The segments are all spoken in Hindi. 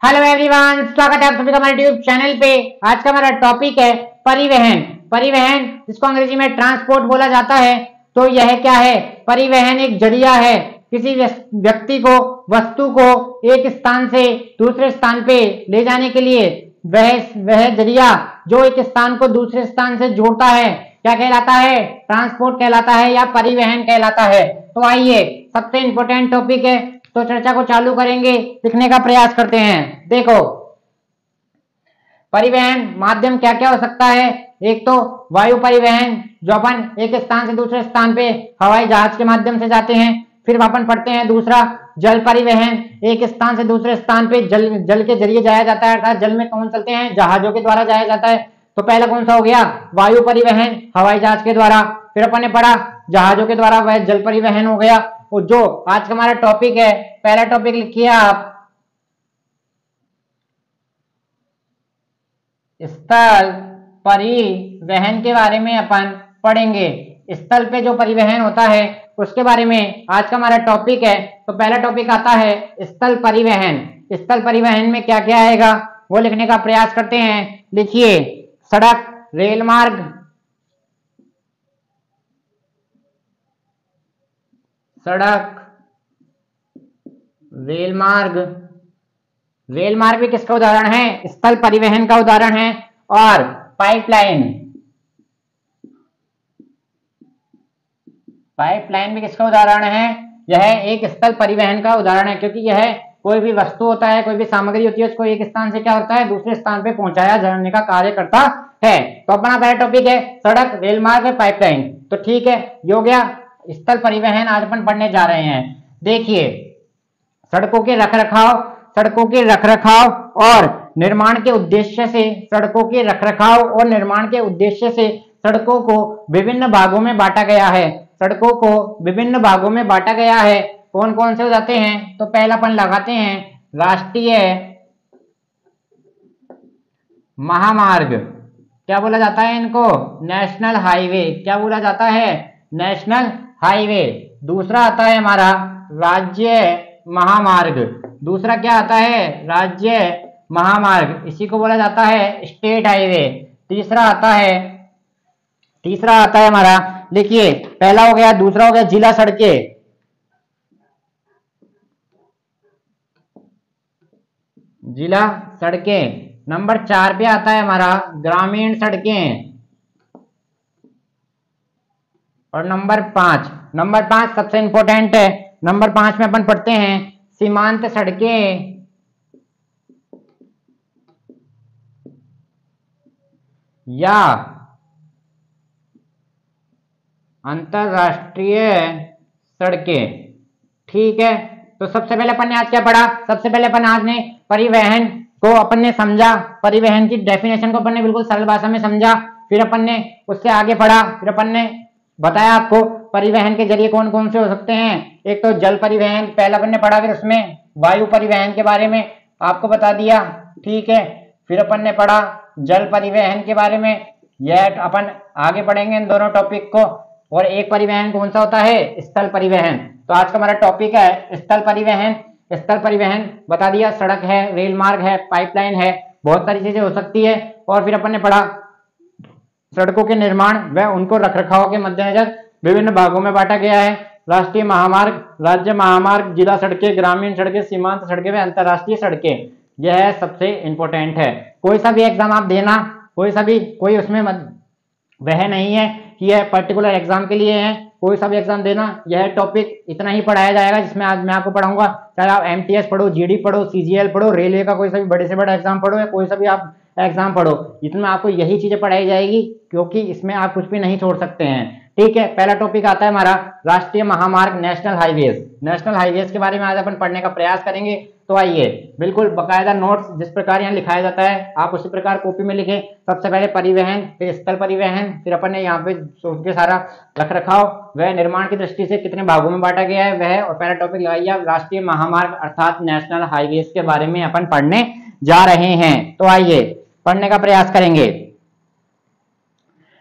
हेलो एवरीवन, स्वागत है आप सभी का हमारे यूट्यूब चैनल पे। आज का हमारा टॉपिक है परिवहन। परिवहन जिसको अंग्रेजी में ट्रांसपोर्ट बोला जाता है। तो यह क्या है? परिवहन एक जरिया है किसी व्यक्ति को, वस्तु को एक स्थान से दूसरे स्थान पे ले जाने के लिए। वह जरिया जो एक स्थान को दूसरे स्थान से जोड़ता है क्या कहलाता है? ट्रांसपोर्ट कहलाता है या परिवहन कहलाता है। तो आइए, सबसे इंपॉर्टेंट टॉपिक है तो चर्चा को चालू करेंगे, लिखने का प्रयास करते हैं। देखो, परिवहन माध्यम क्या क्या हो सकता है। एक तो वायु परिवहन, जो अपन एक स्थान से दूसरे स्थान पे हवाई जहाज के माध्यम से जाते हैं। फिर अपन पढ़ते हैं दूसरा जल परिवहन, एक स्थान से दूसरे स्थान पे जल के जरिए जाया जाता है, अर्थात जल में कौन चलते हैं? जहाजों के द्वारा जाया जाता है। तो पहला कौन सा हो गया? वायु परिवहन, हवाई जहाज के द्वारा। फिर अपन ने पढ़ा जहाजों के द्वारा वह जल परिवहन हो गया। और जो आज का हमारा टॉपिक है, पहला टॉपिक लिखिए आप, स्थल परिवहन के बारे में अपन पढ़ेंगे। स्थल पे जो परिवहन होता है उसके बारे में आज का हमारा टॉपिक है। तो पहला टॉपिक आता है स्थल परिवहन। स्थल परिवहन में क्या क्या आएगा वो लिखने का प्रयास करते हैं। लिखिए, सड़क, रेल मार्ग, सड़क, रेल मार्ग। रेल मार्ग भी किसका उदाहरण है? स्थल परिवहन का उदाहरण है। और पाइपलाइन, पाइपलाइन भी किसका उदाहरण है? यह एक स्थल परिवहन का उदाहरण है, क्योंकि यह कोई भी वस्तु होता है, कोई भी सामग्री होती है, उसको एक स्थान से क्या होता है? दूसरे स्थान पे पहुंचाया जाने का कार्य करता है। तो अपना पहला टॉपिक है सड़क, रेल मार्ग, पाइपलाइन। तो ठीक है, ये हो गया स्थल परिवहन। आज अपन पढ़ने जा रहे हैं। देखिए, सड़कों के रखरखाव, सड़कों के रखरखाव और निर्माण के उद्देश्य से, सड़कों के रखरखाव और निर्माण के उद्देश्य से सड़कों को विभिन्न भागों में बांटा गया है। सड़कों को विभिन्न भागों में बांटा गया है। कौन कौन से हो जाते हैं? तो पहला अपन लगाते हैं राष्ट्रीय महामार्ग। क्या बोला जाता है इनको? National highway. क्या बोला जाता है? National highway. दूसरा आता है हमारा राज्य महामार्ग। दूसरा क्या आता है? राज्य महामार्ग, इसी को बोला जाता है स्टेट हाईवे। तीसरा आता है हमारा, देखिए, पहला हो गया, दूसरा हो गया जिला सड़कें। जिला सड़कें। नंबर 4 पे आता है हमारा ग्रामीण सड़कें। और नंबर 5 सबसे इंपॉर्टेंट है। नंबर 5 में अपन पढ़ते हैं सीमांत सड़कें या अंतरराष्ट्रीय सड़कें। ठीक है, तो सबसे पहले अपन ने आज क्या पढ़ा? सबसे पहले अपन आज ने परिवहन को अपन ने समझा, परिवहन की डेफिनेशन को अपन ने बिल्कुल सरल भाषा में समझा। फिर अपन ने उससे आगे पढ़ा। फिर अपन ने बताया आपको परिवहन के जरिए कौन कौन से हो सकते हैं। एक तो जल परिवहन पहला अपन ने पढ़ा, फिर उसमें वायु परिवहन के बारे में आपको बता दिया। ठीक है, फिर अपन ने पढ़ा जल परिवहन के बारे में। यह अपन आगे पढ़ेंगे इन दोनों टॉपिक को। और एक परिवहन कौन सा होता है? स्थल परिवहन। तो आज का हमारा टॉपिक है स्थल परिवहन। स्थल परिवहन बता दिया, सड़क है, रेल मार्ग है, पाइपलाइन है, बहुत सारी चीजें हो सकती है। और फिर अपन ने पढ़ा सड़कों के निर्माण व उनको रखरखाव के मद्देनजर विभिन्न भागों में बांटा गया है। राष्ट्रीय महामार्ग, राज्य महामार्ग, जिला सड़कें, ग्रामीण सड़कें, सीमांत सड़कें व अंतरराष्ट्रीय सड़कें। यह सबसे इंपॉर्टेंट है। कोई सा भी एग्जाम आप देना, कोई उसमें वह नहीं है कि यह पर्टिकुलर एग्जाम के लिए है। कोई सा भी एग्जाम देना, यह टॉपिक इतना ही पढ़ाया जाएगा जिसमें आज मैं आपको पढ़ाऊंगा। चाहे आप एमटीएस पढ़ो, जीडी पढ़ो, सीजीएल पढ़ो, रेलवे का कोई सा भी बड़े से बड़ा एग्जाम पढ़ो, या कोई सा भी आप एग्जाम पढ़ो, इसमें आपको यही चीजें पढ़ाई जाएगी, क्योंकि इसमें आप कुछ भी नहीं छोड़ सकते हैं। ठीक है, पहला टॉपिक आता है हमारा राष्ट्रीय महामार्ग, नेशनल हाईवेज। नेशनल हाईवेज के बारे में आज अपन पढ़ने का प्रयास करेंगे। तो आइए, बिल्कुल बकायदा नोट्स जिस प्रकार यहाँ लिखाया जाता है आप उसी प्रकार कॉपी में लिखें। सबसे पहले परिवहन, फिर स्थल परिवहन, फिर अपन ने यहाँ पे सोच के सारा रखरखाव व निर्माण की दृष्टि से कितने भागों में बांटा गया है वह। और पहला टॉपिक लगाइए आप राष्ट्रीय महामार्ग अर्थात नेशनल हाईवेज के बारे में अपन पढ़ने जा रहे हैं। तो आइए पढ़ने का प्रयास करेंगे।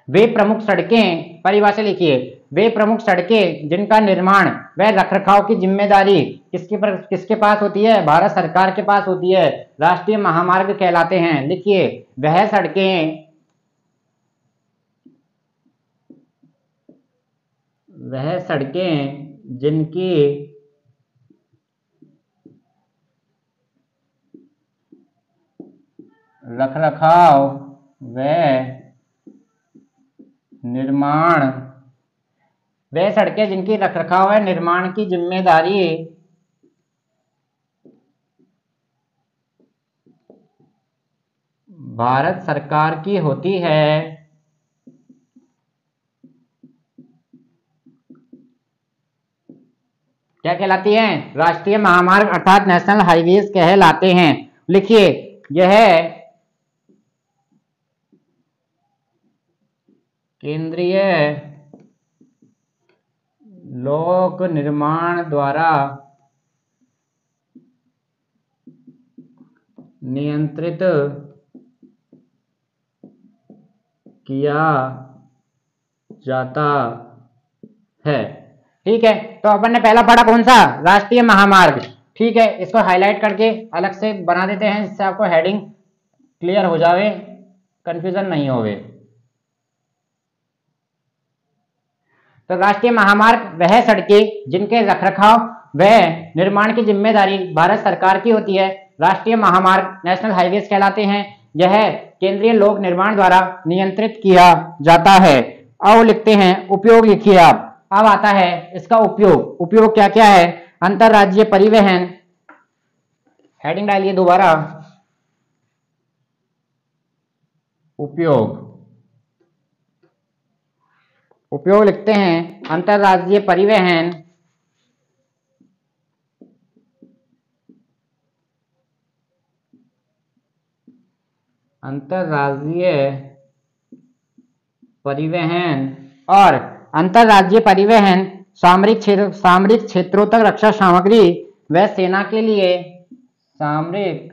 वे प्रमुख सड़कें, परिभाषा लिखिए, वे प्रमुख सड़कें जिनका निर्माण व रखरखाव की जिम्मेदारी किसके पास होती है? भारत सरकार के पास होती है। राष्ट्रीय महामार्ग कहलाते हैं। लिखिए, वह सड़कें जिनकी रखरखाव व निर्माण की जिम्मेदारी भारत सरकार की होती है। क्या कहलाती हैं? राष्ट्रीय महामार्ग अर्थात नेशनल हाईवेज कहलाते हैं। लिखिए, यह केंद्रीय लोक निर्माण द्वारा नियंत्रित किया जाता है। ठीक है, तो अपन ने पहला पढ़ा कौन सा? राष्ट्रीय महामार्ग। ठीक है, इसको हाईलाइट करके अलग से बना देते हैं जिससे आपको हेडिंग क्लियर हो जावे, कंफ्यूजन नहीं होवे। तो राष्ट्रीय महामार्ग वह सड़कें जिनके रखरखाव व निर्माण की जिम्मेदारी भारत सरकार की होती है। राष्ट्रीय महामार्ग नेशनल हाईवेज कहलाते हैं। यह केंद्रीय लोक निर्माण द्वारा नियंत्रित किया जाता है। अब लिखते हैं उपयोग। लिखिए आप, अब आता है इसका उपयोग। उपयोग क्या क्या है? अंतरराज्यीय परिवहन, हेडिंग डालिए दोबारा, उपयोग। उपयोग लिखते हैं अंतरराज्यीय परिवहन, और अंतरराज्यीय परिवहन सामरिक क्षेत्रों तक रक्षा सामग्री व सेना के लिए सामरिक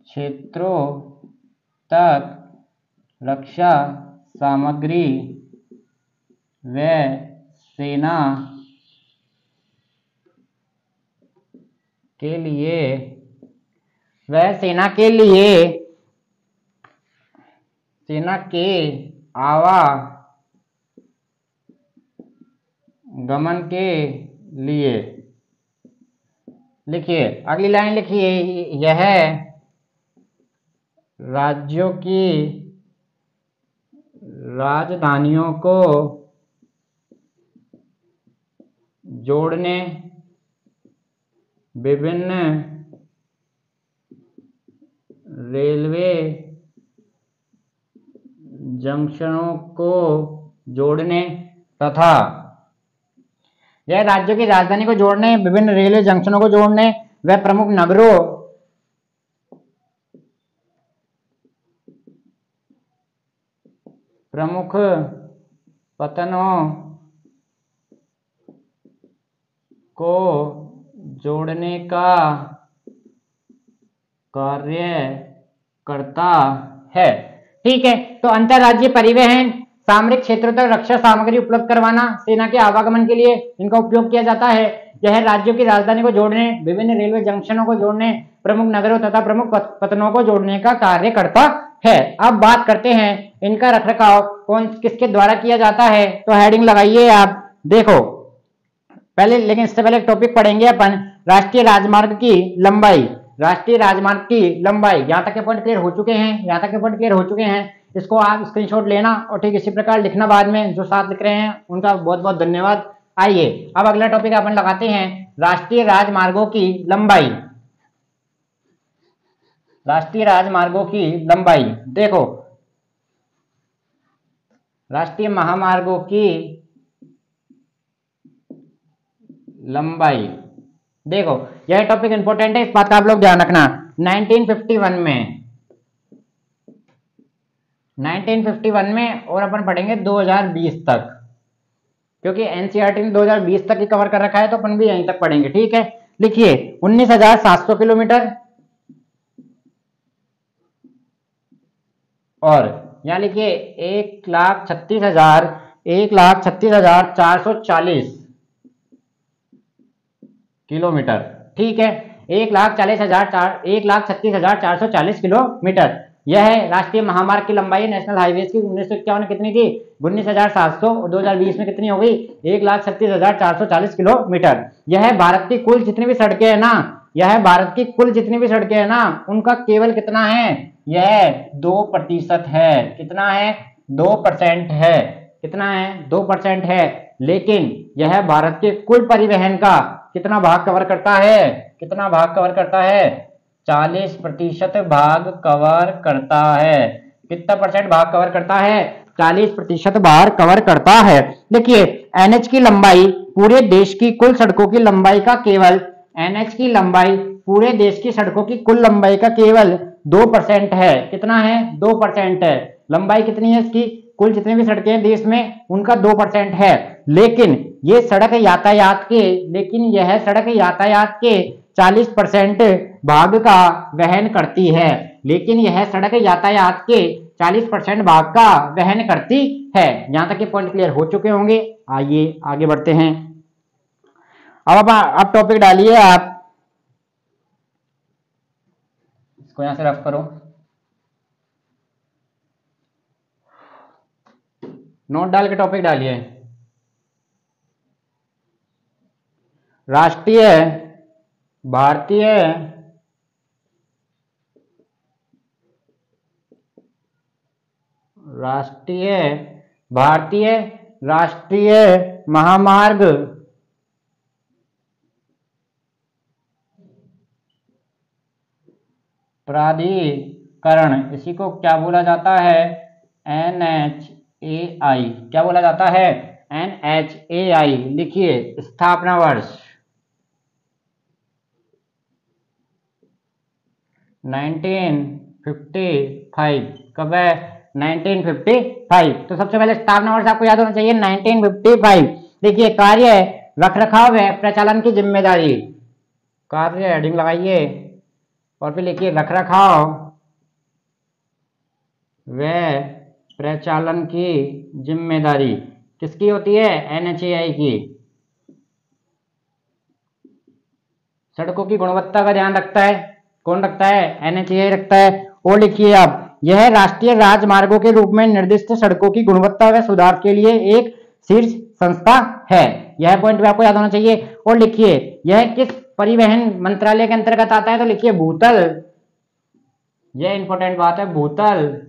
क्षेत्रों तक रक्षा सामग्री व सेना के आवागमन के लिए। लिखिए, अगली लाइन लिखिए, यह राज्यों की राजधानियों को जोड़ने विभिन्न रेलवे जंक्शनों को जोड़ने तथा यह राज्यों की राजधानी को जोड़ने, विभिन्न रेलवे जंक्शनों को जोड़ने व प्रमुख नगरों प्रमुख पत्तनों को जोड़ने का कार्य करता है। ठीक है, तो अंतरराज्यीय परिवहन सामरिक क्षेत्रों तक रक्षा सामग्री उपलब्ध करवाना, सेना के आवागमन के लिए इनका उपयोग किया जाता है। यह राज्यों की राजधानी को जोड़ने, विभिन्न रेलवे जंक्शनों को जोड़ने, प्रमुख नगरों तथा प्रमुख पत्तनों को जोड़ने का कार्य करता है। अब बात करते हैं इनका रखरखाव किसके द्वारा किया जाता है। तो हेडिंग लगाइए आप, देखो पहले, लेकिन इससे पहले टॉपिक पढ़ेंगे अपन राष्ट्रीय राजमार्ग की लंबाई। राष्ट्रीय राजमार्ग की लंबाई, यहाँ तक के पॉइंट क्लियर हो चुके हैं, इसको आप स्क्रीनशॉट लेना और ठीक इसी प्रकार लिखना बाद में। जो साथ लिख रहे हैं उनका बहुत बहुत धन्यवाद। आइए अब अगला टॉपिक अपन लगाते हैं राष्ट्रीय राजमार्गों की लंबाई। राष्ट्रीय राजमार्गों की लंबाई देखो, राष्ट्रीय महामार्गों की लंबाई देखो, यह टॉपिक इंपॉर्टेंट है, इस बात का आप लोग ध्यान रखना। 1951 में और अपन पढ़ेंगे 2020 तक, क्योंकि एनसीईआरटी ने 2020 तक ही कवर कर रखा है, तो अपन भी यहीं तक पढ़ेंगे। ठीक है, लिखिए 19,700 किलोमीटर और यहाँ लिखिए 1,36,440 किलोमीटर। ठीक है, 1,36,440 किलोमीटर यह है राष्ट्रीय महामार्ग की लंबाई नेशनल हाईवे की। 1951 में कितनी थी? 19,700 और 2020 में कितनी हो गई? 1,36,440 किलोमीटर। यह है भारत की कुल जितनी भी सड़कें है ना, यह भारत की कुल जितनी भी सड़कें है ना, उनका केवल कितना है? यह 2% है। कितना है? 2% है। कितना है? 2% है। लेकिन यह भारत के कुल परिवहन का कितना भाग कवर करता है? कितना भाग कवर करता है? 40% भाग कवर करता है। कितना परसेंट भाग कवर करता है? 40% भाग कवर करता है। देखिए एनएच की लंबाई पूरे देश की कुल सड़कों की लंबाई का केवल, एनएच की लंबाई पूरे देश की सड़कों की कुल लंबाई का केवल 2% है। कितना है? 2% है। लंबाई कितनी है इसकी? कुल जितनी भी सड़कें हैं देश में उनका 2% है। लेकिन ये सड़क यातायात के, लेकिन यह सड़क यातायात के 40% भाग का वहन करती है। लेकिन यह सड़क यातायात के 40% भाग का वहन करती है। यहां तक के पॉइंट क्लियर हो चुके होंगे। आइए आगे बढ़ते हैं। अब टॉपिक डालिए आप, इसको यहां से रफ करो, नोट डाल के टॉपिक डालिए। राष्ट्रीय भारतीय राष्ट्रीय महामार्ग प्राधिकरण, इसी को क्या बोला जाता है? NHAI। क्या बोला जाता है? NHAI। लिखिए स्थापना वर्ष 1955। कब है? 1955। तो सबसे पहले स्थापना वर्ष आपको याद होना चाहिए 1955। देखिए कार्य रखरखाव व प्रचालन की जिम्मेदारी, कार्य हेडिंग लगाइए और फिर लिखिए रखरखाव व प्रचालन की जिम्मेदारी किसकी होती है? NHAI की। सड़कों की गुणवत्ता का ध्यान रखता है कौन? रखता है? NHAI रखता है। और लिखिए अब, यह राष्ट्रीय राजमार्गों के रूप में निर्दिष्ट सड़कों की गुणवत्ता व सुधार के लिए एक शीर्ष संस्था है। यह पॉइंट भी आपको याद होना चाहिए। और लिखिए यह किस परिवहन मंत्रालय के अंतर्गत आता है? तो लिखिए भूतल। यह इंपॉर्टेंट बात है, भूतल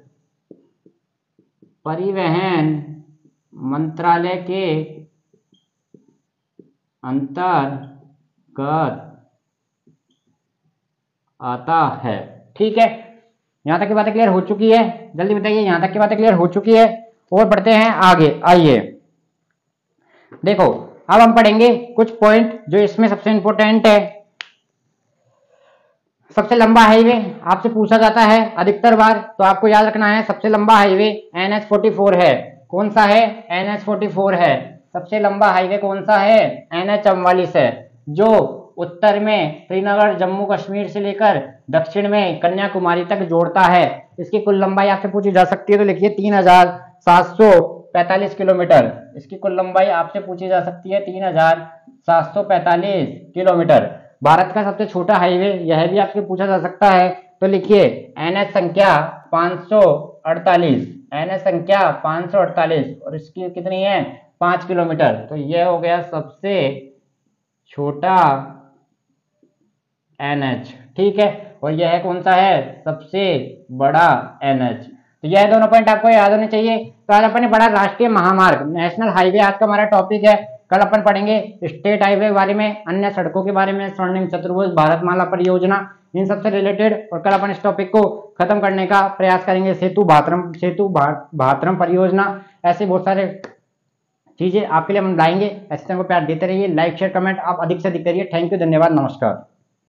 परिवहन मंत्रालय के अंतर्गत आता है। ठीक है, यहां तक की बातें क्लियर हो चुकी है? जल्दी बताइए, यहां तक की बातें क्लियर हो चुकी है? और बढ़ते हैं आगे। आइए देखो, अब हम पढ़ेंगे कुछ पॉइंट जो इसमें सबसे इंपॉर्टेंट है। सबसे लंबा हाईवे आपसे पूछा जाता है अधिकतर बार, तो आपको याद रखना है सबसे लंबा हाईवे NH44 है। कौन सा है? NH44 है। सबसे लंबा हाईवे कौन सा है? NH44 है, जो उत्तर में श्रीनगर जम्मू कश्मीर से लेकर दक्षिण में कन्याकुमारी तक जोड़ता है। इसकी कुल लंबाई आपसे पूछी जा सकती है, तो लिखिए 3,745 किलोमीटर। इसकी कुल लंबाई आपसे पूछी जा सकती है 3,745 किलोमीटर। भारत का सबसे छोटा हाईवे, यह भी आपसे पूछा जा सकता है, तो लिखिए NH संख्या 548। NH संख्या 548 और इसकी कितनी है? 5 किलोमीटर। तो यह हो गया सबसे छोटा NH। ठीक है, और यह कौन सा है? सबसे बड़ा NH। तो यह दोनों पॉइंट आपको याद होने चाहिए। तो आज अपन ने पढ़ा राष्ट्रीय महामार्ग, नेशनल हाईवे आज का हमारा टॉपिक है। कल अपन पढ़ेंगे स्टेट हाईवे के बारे में, अन्य सड़कों के बारे में, स्वर्णिम चतुर्भुज भारतमाला परियोजना, इन सबसे रिलेटेड। और कल अपन इस टॉपिक को खत्म करने का प्रयास करेंगे सेतु भात्रम परियोजना। ऐसे बहुत सारे चीजें आपके लिए हम लाएंगे। ऐसे को प्यार देते रहिए, लाइक शेयर कमेंट आप अधिक से अधिक करिए। थैंक यू, धन्यवाद, नमस्कार।